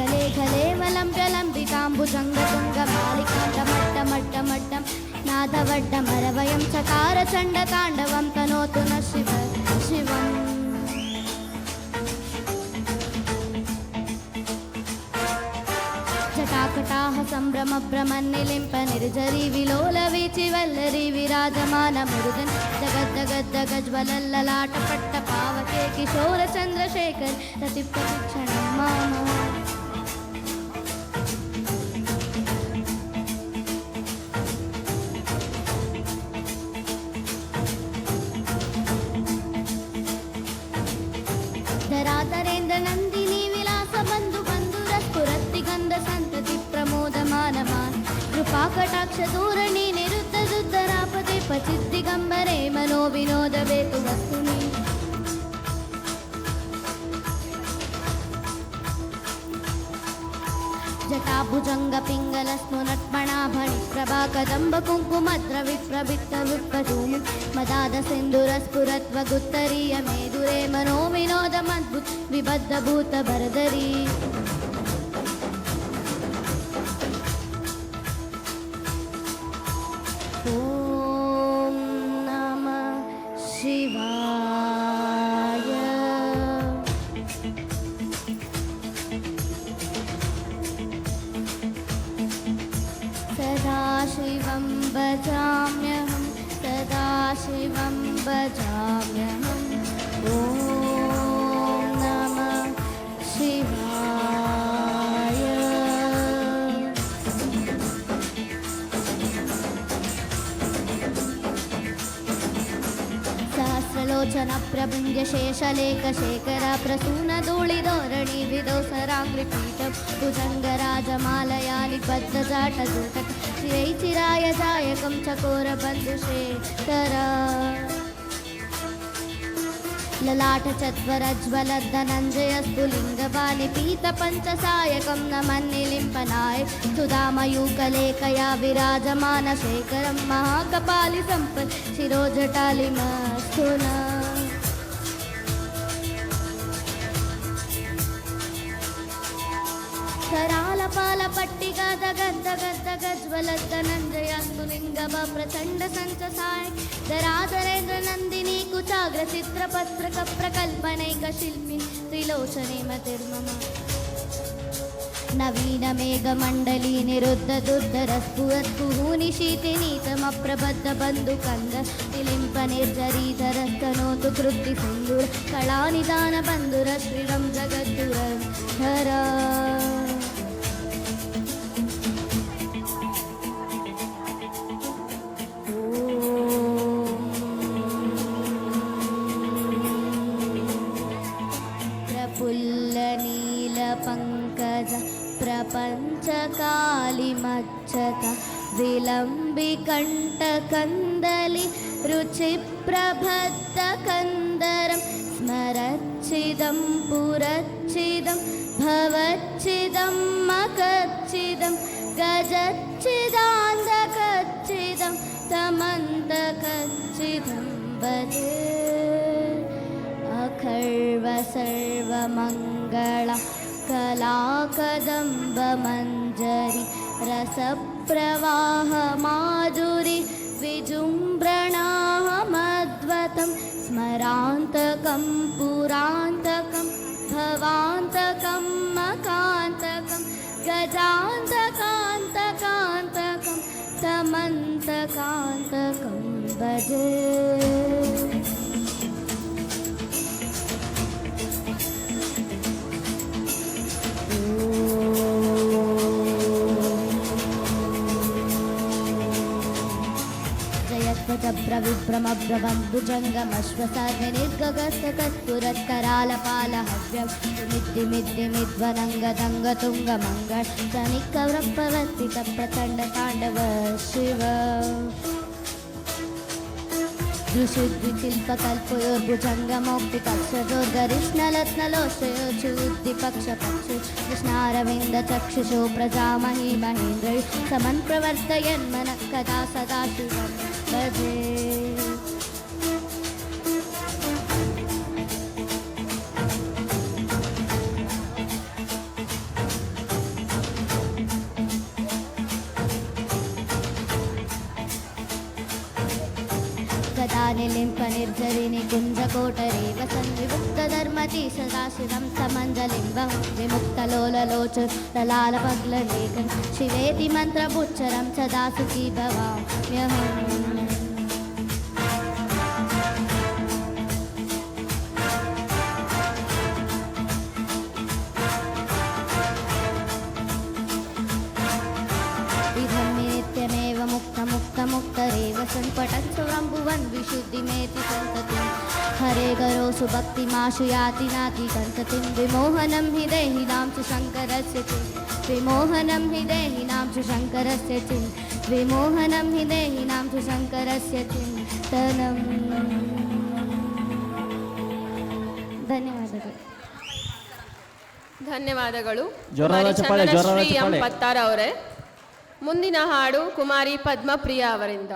खले खले मलं प्रलम्ब्यलम्बिताम्बुजङ्गतुङ्गमालिकाण्डमट्टमट्टमट्टं नादवड्डमरवयं चकारचण्डताण्डवं तनोतु न शिव शिवम् जटाकटाः सम्भ्रमभ्रमन्निलिम्प निर्झरी विलोलवीचि वल्लरी विराजमानमरुदन् जगद्जगद्दगज्वलल्ललाटपट्टपावके किशोरचन्द्रशेखर रतिप्रशिक्षणं मम धराधरेन्द्रनन्दिनी विलासबन्धु बन्धुरस्फुरत्तिगन्धसन्तति प्रमोदमानमान् कृपाकटाक्षधूरणि निरुद्धदुद्धरापदे पचिद्दिगम्बरे मनो विनोदवेतु वस्तुनि जटाभुजङ्गपिङ्गलस्नुनट्मणाभणिप्रभाकदम्बकुङ्कुमद्रविप्रवित्तविप्रधूमि मदादसिन्दुरस्फुरत्वगुत्तरीय मेदुरे मनो विनोदमद्भुत विबद्धभूतभरदरी ॐ नमः शिवाय सदाशिवं भजाम्यहं सदाशिवं भजाम्यहम् ॐ नमः शिवाय सहस्रलोचन प्रभुञ्ज शेषलेखशेखर प्रसूनधूलिधोरणि विदोसराङ्घ्रिपीठं भुजङ्गराजमालयानि बद्धजाटजूटक चिरैचिराय जायकं चकोरबन्धुशेखर ललाटचत्वरज्वलद्धनञ्जयस्तुलिङ्गबालिपीतपञ्चसायकं न मन्निलिम्पनाय सुधामयूकलेखया विराजमानशेखरं महाकपालिसम्पत् शिरोजटालिमस्तु नः करालपालपट्टिकादगद्दगद्दगज्ज्वलद्धनञ्जयास्तुलिङ्गभ प्रचण्डसञ्चसाय धराधरेन्द्रनन्दिनी कुचाग्रचित्रपत्रकप्रकल्पनैकशिल्पी त्रिलोचने मतिर्मम नवीनमेघमण्डली निरुद्धदुद्धरस्फुरत्कुहूनिशीतिनीतमप्रबद्धबन्धुकन्द निलिम्पनिर्झरीधरस्तनोतु कृत्तिसिन्दूर कलानिदानबन्धुरश्रिरं जगद्दुरधर प्रफुल्लनीलपङ्कज प्रपञ्चकालिमज्जत विलम्बिकण्ठकन्दलि रुचिप्रबद्धकन्दरं स्मरच्चिदं पुरच्चिदं भवच्चिदं मकच्चिदं गजच्चिदान्धकच्चिदं तमन्तकच्चिदं भजे अखर्व सर्वमङ्गला कलाकदम्बमञ्जरी रसप्रवाह माधुरी विजृम्भणामद्वतं स्मरान्तकं पुरान्तकं भवान्तकं मकान्तकं गजान्तकान्तकान्तकं तमन्तकान्तकं भजे जयत्वजभ्रविभ्रमभ्रबन्धुजङ्गमश्वसाग्निर्गगस्तकस्तुरत्करालपालहव्यं मिद्दिमिद्दिमिध्वनङ्गदङ्गतुङ्गमङ्गल शनिकव्रप्रवर्तितप्रचण्डताण्डव शिव दृशुद्विशिल्पकल्पयोर्भुजङ्गमौक्तिकक्षजोर्गरिष्णलत्नलोशयोर्चुद्दिपक्षपक्षो कृष्णारविन्दचक्षुषो प्रजामहि महेन्द्रै समन् प्रवर्तयन्मनः कदा सदा शिवं भजे निलिम्प निर्झरिणि कुञ्जकोटरे वसन् विमुक्तधर्मति सदाशिवं समञ्जलिम्बं विमुक्तलोललोचलालपग्ललेखं शिवेति मन्त्रपुच्चरं सदा सुखी भवाम्यहम् नित्यमेव मुक्तरेव सन्पटन् सुरम्भुवन् विशुद्धिमेति सन्ततिं हरे करो सुभक्तिमाशु याति नाति सन्ततिं विमोहनं हि देहिनां च शङ्करस्य चिन् विमोहनं हि देहिनां च शङ्करस्य चिन् विमोहनं हि देहिनां च शङ्करस्य चिन्तनम् ಧನ್ಯವಾದಗಳು ಧನ್ಯವಾದಗಳು ಜೋರಾದ ಚಪ್ಪಾಳೆ, ಜೋರಾದ ಶ್ರೀ ಎಂ ಚಪ್ಪಾಳೆ. ಪತ್ತಾರ ಅವರೇ. ಮುಂದಿನ ಹಾಡು ಕುಮಾರಿ ಪದ್ಮಪ್ರಿಯ ಅವರಿಂದ.